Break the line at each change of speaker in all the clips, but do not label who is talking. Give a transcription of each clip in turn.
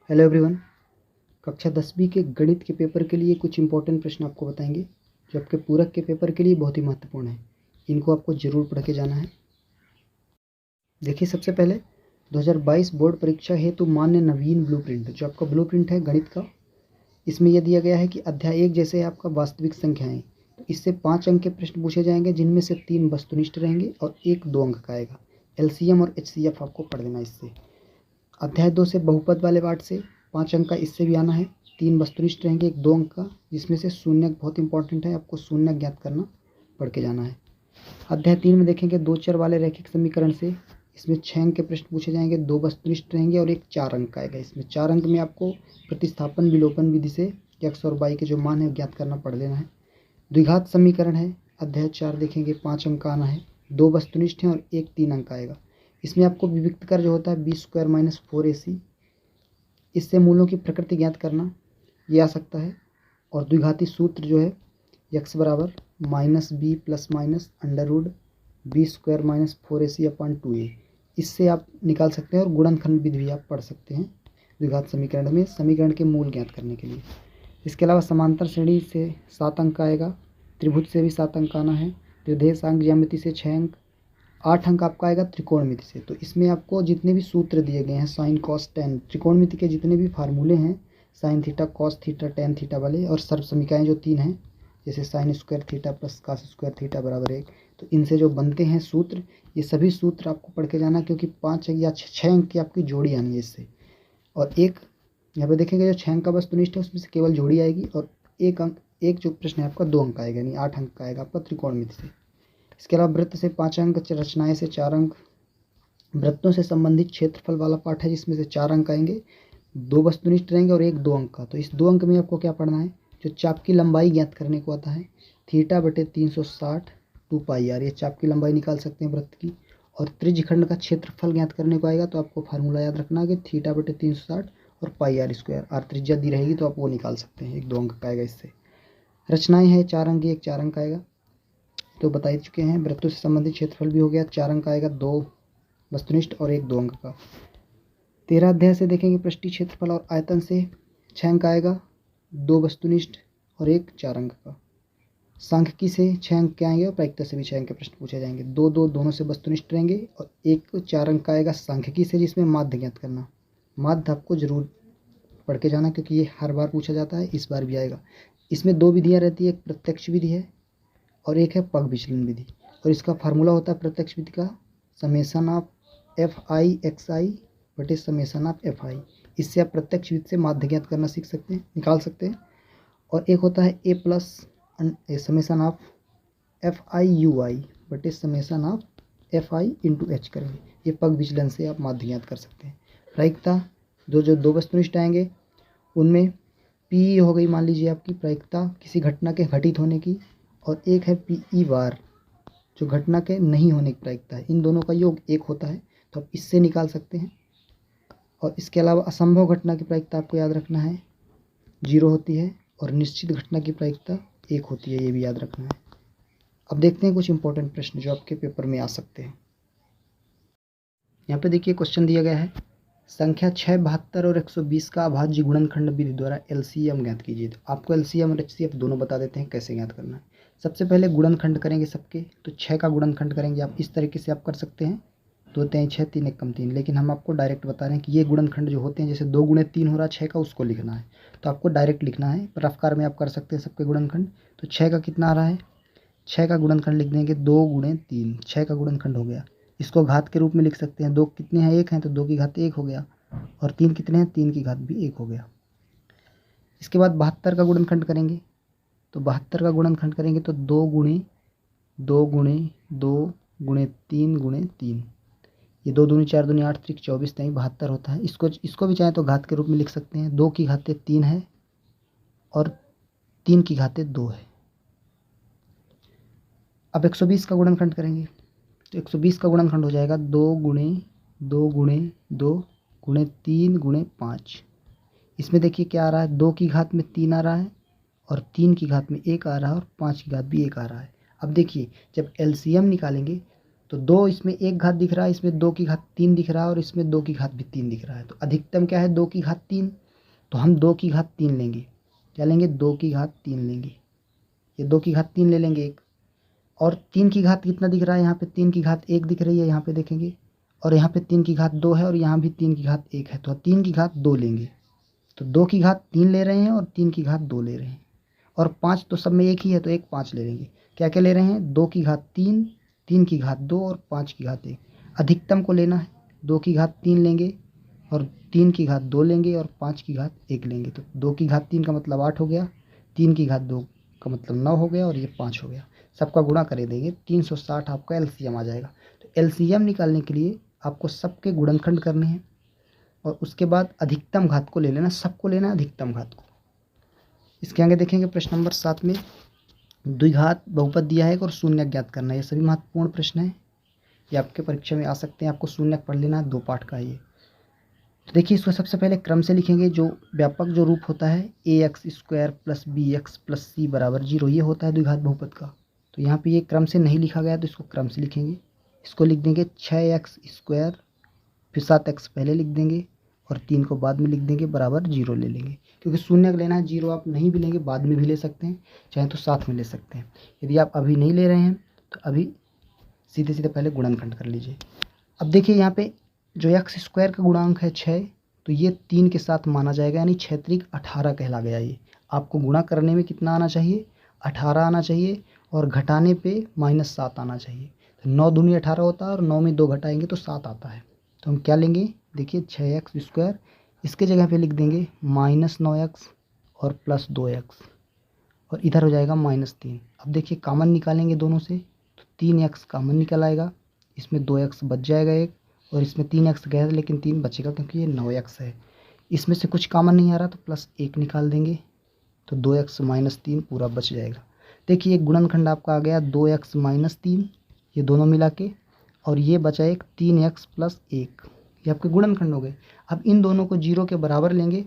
Hello everyone. कक्षा 10वीं के गणित के पेपर के लिए कुछ इंपॉर्टेंट प्रश्न आपको बताएंगे जो आपके पूरक के पेपर के लिए बहुत ही महत्वपूर्ण है। इनको आपको ज़रूर पढ़ के जाना है। देखिए, सबसे पहले 2022 बोर्ड परीक्षा हेतु मान्य नवीन ब्लूप्रिंट, जो आपका ब्लूप्रिंट है गणित का, इसमें यह दिया गया है कि अध्याय 1 जैसे आपका वास्तविक संख्याएं, तो इससे 5 अंक के प्रश्न पूछे जाएंगे जिनमें से 3 वस्तुनिष्ठ रहेंगे और 1 2 अंक का आएगा। एलसीएम और एचसीएफ आपको पढ़ लेना इससे। अध्याय 2 से बहुपद वाले पार्ट से 5 अंक का इससे भी आना है। 3 वस्तुनिष्ठ रहेंगे, 1 2 अंक का, जिसमें से शून्य बहुत इंपॉर्टेंट है, आपको शून्य ज्ञात करना, पढ़ के जाना है। अध्याय 3 में देखेंगे 2 चर वाले रैखिक समीकरण से, इसमें 6 अंक के प्रश्न पूछे जाएंगे, 2 वस्तुनिष्ठ रहेंगे और 1 4 अंक का आएगा। इसमें 4 अंक में आपको प्रतिस्थापन विलोपन विधि से एक्स और वाई के जो मान है ज्ञात करना, पढ़ लेना है। द्विघात समीकरण है, अध्याय 4 देखेंगे, 5 अंक का आना है। 2 वस्तुनिष्ठ हैं और 1 3 अंक का आएगा। इसमें आपको विविक्त कर जो होता है b² - 4ac, इससे मूलों की प्रकृति ज्ञात करना ये आ सकता है। और द्विघाती सूत्र जो है x बराबर -b + √b² - 4ac/2a, इससे आप निकाल सकते हैं। और गुणनखंड विधि भी आप पढ़ सकते हैं द्विघात समीकरण में, समीकरण के मूल ज्ञात करने के लिए। इसके अलावा समांतर श्रेणी से 7 अंक का आएगा, त्रिभुज से भी 7 अंक आना है, निर्देशांक ज्यामिति से 6 अंक, 8 अंक आपका आएगा त्रिकोणमिति से। तो इसमें आपको जितने भी सूत्र दिए गए हैं, साइन कॉस टेन, त्रिकोणमिति के जितने भी फार्मूले हैं, sine theta cos theta tan theta वाले, और सर्व समीकरण जो 3 हैं, जैसे sine square theta plus cos square theta बराबर 1, तो इनसे जो बनते हैं सूत्र, ये सभी सूत्र आपको पढ़ के जाना, क्योंकि 5 या 6 अंक की आपकी जोड़ी आनी है इससे। और एक यहाँ पे देखेंगे जो 6 अंक का वस्तुनिष्ठ है उसमें से केवल जोड़ी आएगी, और एक जो प्रश्न है आपका 2 अंक का आएगा, यानी 8 अंक का आएगा आपका त्रिकोणमिति से। इसके अलावा वृत्त से 5 अंक, रचनाएं से 4 अंक, वृत्तों से संबंधित क्षेत्रफल वाला पाठ है जिसमें से 4 अंक आएंगे, 2 वस्तुनिष्ठ रहेंगे और 1 2 अंक का। तो इस 2 अंक में आपको क्या पढ़ना है, जो चाप की लंबाई ज्ञात करने को आता है, θ/360 2πr, ये चाप की लंबाई निकाल सकते हैं वृत्त की। और त्रिज्यखंड का क्षेत्रफल ज्ञात करने को आएगा, तो आपको फार्मूला याद रखना है कि θ/360 और πr², और त्रिज्या दी रहेगी तो आप वो निकाल सकते हैं, 1 2 अंक का आएगा इससे। रचनाएं हैं 4 अंक की, 1 4 अंक का आएगा, तो बता ही चुके हैं। वृत्तों से संबंधित क्षेत्रफल भी हो गया, 4 अंक का आएगा, 2 वस्तुनिष्ठ और 1 2 अंक का। 13 अध्याय से देखेंगे पृष्ठीय क्षेत्रफल और आयतन से 6 अंक आएगा, 2 वस्तुनिष्ठ और 1 4 अंक का। सांख्यिकी से 6 अंक के आएंगे और प्रायिकता से भी 6 अंक के प्रश्न पूछे जाएंगे। 2 2 दोनों से वस्तुनिष्ठ रहेंगे और 1 4 अंक का आएगा सांख्यिकी से, जिसमें माध्य ज्ञात करना। माध्य आपको जरूर पढ़ के जाना, क्योंकि ये हर बार पूछा जाता है, इस बार भी आएगा। इसमें 2 विधियाँ रहती है, एक प्रत्यक्ष विधि है और एक है पग विचलन विधि। और इसका फार्मूला होता है प्रत्यक्ष विधि का समेसन ऑफ fi/fi/fi। इससे आप प्रत्यक्ष विधि से माध्य ज्ञात करना सीख सकते हैं, निकाल सकते हैं। और एक होता है a + समेसन ऑफ fi/fi/fi/h करेंगे, ये पग विचलन से आप माध्य ज्ञात कर सकते हैं। प्रायिकता जो 2 वस्तुनिष्ठ आएंगे उनमें p हो गई, मान लीजिए आपकी प्रायिकता किसी घटना के घटित होने की, और एक है PE बार जो घटना के नहीं होने की प्रायिकता है। इन दोनों का योग 1 होता है, तो आप इससे निकाल सकते हैं। और इसके अलावा असंभव घटना की प्रायिकता आपको याद रखना है 0 होती है, और निश्चित घटना की प्रायिकता 1 होती है, ये भी याद रखना है। अब देखते हैं कुछ इंपॉर्टेंट प्रश्न जो आपके पेपर में आ सकते हैं। यहाँ पे देखिए क्वेश्चन दिया गया है, संख्या 6 72 और 120 का अभाज्य गुणनखंड विधि द्वारा LCM ज्ञात कीजिए। तो आपको LCM और HCF दोनों बता देते हैं कैसे ज्ञात करना है। सबसे पहले गुणनखंड करेंगे सबके, तो 6 का गुणनखंड करेंगे। आप इस तरीके से आप कर सकते हैं, 2 3 6 3 1 कम 3, लेकिन हम आपको डायरेक्ट बता रहे हैं कि ये गुणनखंड जो होते हैं, जैसे 2 × 3 हो रहा है 6 का, उसको लिखना है, तो आपको डायरेक्ट लिखना है। रफकार में आप कर सकते हैं सबके गुणनखंड। तो 6 का कितना आ रहा है, 6 का गुणनखंड लिख देंगे 2 × 3, 6 का गुणनखंड हो गया। इसको घात के रूप में लिख सकते हैं, 2 कितने हैं, 1 हैं, तो 2 की घात 1 हो गया, और 3 कितने हैं, 3 की घात भी 1 हो गया। इसके बाद 72 का गुणनखंड करेंगे, तो 72 का गुणनखंड करेंगे तो 2 × 2 × 2 × 3 × 3, ये 2 दूनी 4 दूनी 8 3 24, नहीं 72 होता है। इसको भी चाहे तो घात के रूप में लिख सकते हैं, 2 की घातें 3 है और 3 की घातें 2 है। अब 120 का गुणनखंड करेंगे, तो 120 का गुणनखंड हो जाएगा 2 × 2 × 2 × 3 × 5। इसमें देखिए क्या आ रहा है, 2 की घात में 3 आ रहा है, और 3 की घात में 1 आ रहा है, और 5 की घात भी 1 आ रहा है। अब देखिए जब LCM निकालेंगे तो 2 इसमें 1 घात दिख रहा है, इसमें 2 की घात 3 दिख रहा है और इसमें 2 की घात भी 3 दिख रहा है। तो अधिकतम क्या है 2 की घात 3, तो हम 2 की घात 3 लेंगे। क्या लेंगे 2 की घात 3 लेंगे, ये 2 की घात 3 ले लेंगे एक। और 3 की घात कितना दिख रहा है, यहाँ पे 3 की घात 1 दिख रही है, यहाँ पे देखेंगे। और यहाँ पे 3 की घात 2 है और यहाँ भी 3 की घात 1 है, तो 3 की घात 2 लेंगे। तो 2 की घात 3 ले रहे हैं और 3 की घात 2 ले रहे हैं। और 5 तो सब में एक ही है, तो एक 5 ले लेंगे। क्या क्या ले रहे हैं 2 की घात 3, 3 की घात 2 और 5 की घात 1। अधिकतम को लेना है, 2 की घात 3 लेंगे और 3 की घात 2 लेंगे और 5 की घात 1 लेंगे। तो 2 की घात 3 का मतलब 8 हो गया, 3 की घात 2 का मतलब 9 हो गया और ये 5 हो गया। सबका गुणा कर देंगे, 360 आपका एलसीएम आ जाएगा। तो एलसीएम निकालने के लिए आपको सबके गुणनखंड करने हैं और उसके बाद अधिकतम घात को ले लेना, सबको लेना है अधिकतम घात को। इसके आगे देखेंगे प्रश्न नंबर 7 में द्विघात बहुपद दिया है और शून्य ज्ञात करना है। ये सभी महत्वपूर्ण प्रश्न है, ये आपके परीक्षा में आ सकते हैं। आपको शून्य पढ़ लेना है, 2 पाठ का ये। तो देखिए इसको सबसे पहले क्रम से लिखेंगे। जो व्यापक जो रूप होता है ax² + bx + c = 0, ये होता है द्विघात बहुपद का। तो यहाँ पे ये क्रम से नहीं लिखा गया तो इसको क्रम से लिखेंगे। इसको लिख देंगे 6x², फिर 7x पहले लिख देंगे और 3 को बाद में लिख देंगे, बराबर 0 ले लेंगे। क्योंकि शून्य लेना है, 0 आप नहीं भी लेंगे बाद में भी ले सकते हैं, चाहे तो साथ में ले सकते हैं। यदि आप अभी नहीं ले रहे हैं तो अभी सीधे सीधे पहले गुणनखंड कर लीजिए। अब देखिए यहाँ पे जो x² का गुणांक है 6, तो ये 3 के साथ माना जाएगा, यानी 6 त्रिक 18 कहला गया। ये आपको गुणा करने में कितना आना चाहिए 18 आना चाहिए और घटाने पे -7 आना चाहिए। तो 9 दूनी 18 होता है और 9 में 2 घटाएंगे तो 7 आता है। तो हम क्या लेंगे देखिए 6x², इसके जगह पे लिख देंगे -9x और +2x और इधर हो जाएगा -3। अब देखिए कॉमन निकालेंगे दोनों से, तो 3x कॉमन निकल आएगा, इसमें 2x बच जाएगा एक और इसमें 3x गया लेकिन 3 बचेगा क्योंकि ये 9x है। इसमें से कुछ कॉमन नहीं आ रहा तो +1 निकाल देंगे, तो 2x - 3 पूरा बच जाएगा। देखिए एक गुणनखंड आपका आ गया 2x - 3, ये दोनों मिला के, और ये बचा एक 3x + 1, ये आपके गुणनखंड हो गए। अब इन दोनों को 0 के बराबर लेंगे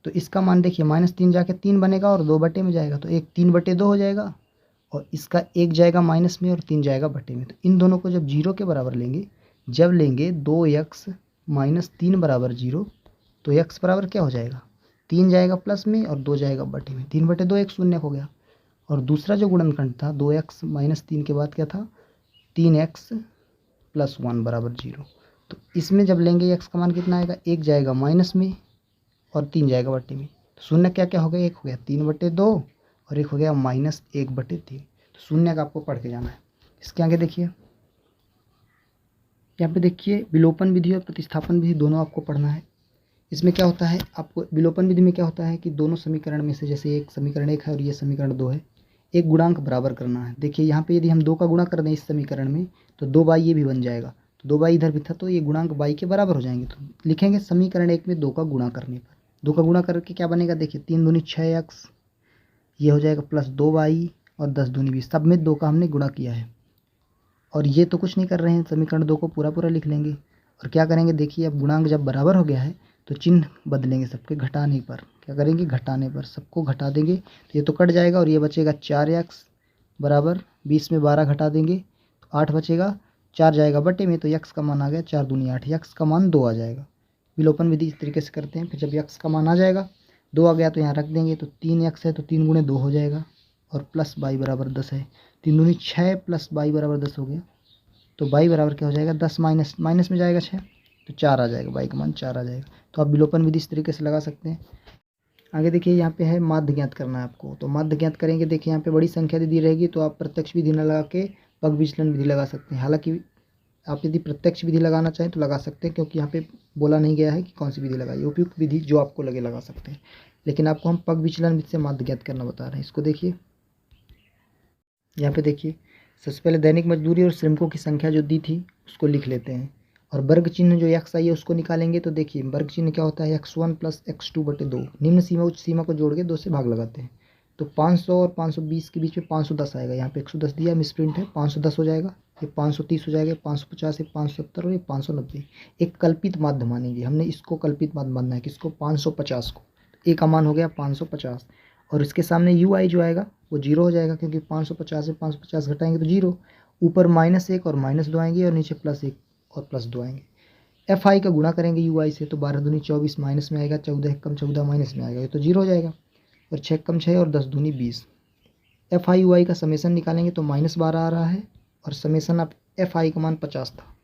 तो इसका मान देखिए -3 जाके 3 बनेगा और 2 बटे में जाएगा, तो एक 3/2 हो जाएगा और इसका 1 जाएगा माइनस में और 3 जाएगा बटे में। तो इन दोनों को जब 0 के बराबर लेंगे, जब लेंगे 2x - 3 = 0, तो x बराबर क्या हो जाएगा 3 जाएगा प्लस में और 2 जाएगा बटे में, 3/2 एक शून्य हो गया। और दूसरा जो गुणनखंड था 2x - 3 के बाद क्या था 3x + 1 = 0। तो इसमें जब लेंगे x का मान कितना आएगा 1 जाएगा माइनस में और 3 जाएगा बटे में। तो शून्य क्या क्या हो गया, एक हो गया 3/2 और एक हो गया -1/3। तो शून्य का आपको पढ़ के जाना है। इसके आगे देखिए, यहाँ पे देखिए विलोपन विधि और प्रतिस्थापन विधि दोनों आपको पढ़ना है। इसमें क्या होता है आपको विलोपन विधि में क्या होता है कि दोनों समीकरण में से, जैसे एक समीकरण 1 है और ये समीकरण 2 है, एक गुणांक बराबर करना है। देखिए यहाँ पे यदि हम 2 का गुणा कर दें इस समीकरण में तो 2 बाई ये भी बन जाएगा, तो 2 बाई इधर भी था तो ये गुणांक बाई के बराबर हो जाएंगे। तो लिखेंगे समीकरण 1 में 2 का गुणा करने पर, 2 का गुणा करके क्या बनेगा देखिए 3 दूनी 6x, ये हो जाएगा +2y और 10 दूनी 20, सब में 2 का हमने गुणा किया है। और ये तो कुछ नहीं कर रहे हैं, समीकरण 2 को पूरा पूरा लिख लेंगे और क्या करेंगे देखिए अब गुणांक जब बराबर हो गया है तो चिन्ह बदलेंगे सबके घटाने पर। क्या करेंगे घटाने पर सबको घटा देंगे, तो ये तो कट जाएगा और ये बचेगा 4x = 20 में 12 घटा देंगे तो 8 बचेगा, 4 जाएगा बटे में, तो x का मान आ गया 4 दूनी 8, x का मान 2 आ जाएगा। विलोपन विधि इस तरीके से करते हैं। फिर जब x का मान आ जाएगा 2 आ गया तो यहाँ रख देंगे, तो 3x है तो 3 × 2 हो जाएगा और +y = 10 है, 3 दूनी 6 + y = 10 हो गया। तो y बराबर क्या हो जाएगा 10 माइनस में जाएगा 6 तो 4 आ जाएगा, y का मान 4 आ जाएगा। तो आप विलोपन विधि इस तरीके से लगा सकते हैं। आगे देखिए यहाँ पे है माध्य ज्ञात करना है आपको, तो माध्य ज्ञात करेंगे। देखिए यहाँ पे बड़ी संख्या दी रहेगी तो आप प्रत्यक्ष विधि न लगा के पग विचलन विधि लगा सकते हैं। हालांकि आप यदि प्रत्यक्ष विधि लगाना चाहें तो लगा सकते हैं, क्योंकि यहाँ पे बोला नहीं गया है कि कौन सी विधि लगाइए, उपयुक्त विधि जो आपको लगे लगा सकते हैं। लेकिन आपको हम पग विचलन विधि से माध्य ज्ञात करना बता रहे हैं। इसको देखिए यहाँ पे देखिए, सबसे पहले दैनिक मजदूरी और श्रमिकों की संख्या जो दी थी उसको लिख लेते हैं और वर्ग चिन्ह जो x आई है उसको निकालेंगे। तो देखिए वर्ग चिन्ह क्या होता है x1 + x2/2, निम्न सीमा उच्च सीमा को जोड़ के 2 से भाग लगाते हैं। तो 500 और 520 के बीच में 510 आएगा, यहाँ पे 110 दिया मिसप्रिंट है, 510 हो जाएगा, ये 530 हो जाएगा, 550, ये 570 और ये 590। एक कल्पित माध्य मानेंगे, हमने इसको कल्पित माध्य मानना है, किसको 550 को। ए का मान हो गया 550 और इसके सामने ui जो आएगा वो 0 हो जाएगा, क्योंकि 550 से 550 घटाएंगे तो 0, ऊपर -1 और -2 आएंगे और नीचे +1 और +2 आएंगे। FI का गुणा करेंगे UI से तो 12 दूनी 24 माइनस में आएगा, 14 कम 14 माइनस में आएगा, ये तो 0 हो जाएगा। और 6 कम 6 और 10 दूनी 20। FI UI का समेसन निकालेंगे तो -12 आ रहा है और समेसन ऑफ FI का मान 50 था।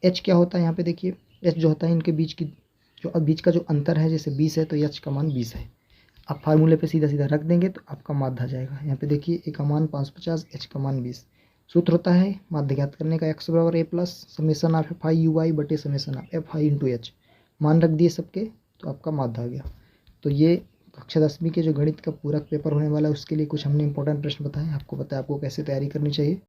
H क्या होता है यहाँ पे देखिए, H जो होता है इनके बीच का जो अंतर है, जैसे 20 है तो H का मान 20 है। आप फार्मूले पे सीधा सीधा रख देंगे तो आपका माध्य आ जाएगा। यहाँ पे देखिए A का मान 550, H का मान 20। सूत्र होता है माध्य ज्ञात करने का, x बराबर a plus summation of FI UI बटे summation of FI into H। मान रख दिए सबके तो आपका माध्य आ गया। तो ये कक्षा 10वीं के जो गणित का पूरक पेपर होने वाला है उसके लिए कुछ हमने इंपॉर्टेंट प्रश्न बताए, आपको बताया आपको कैसे तैयारी करनी चाहिए।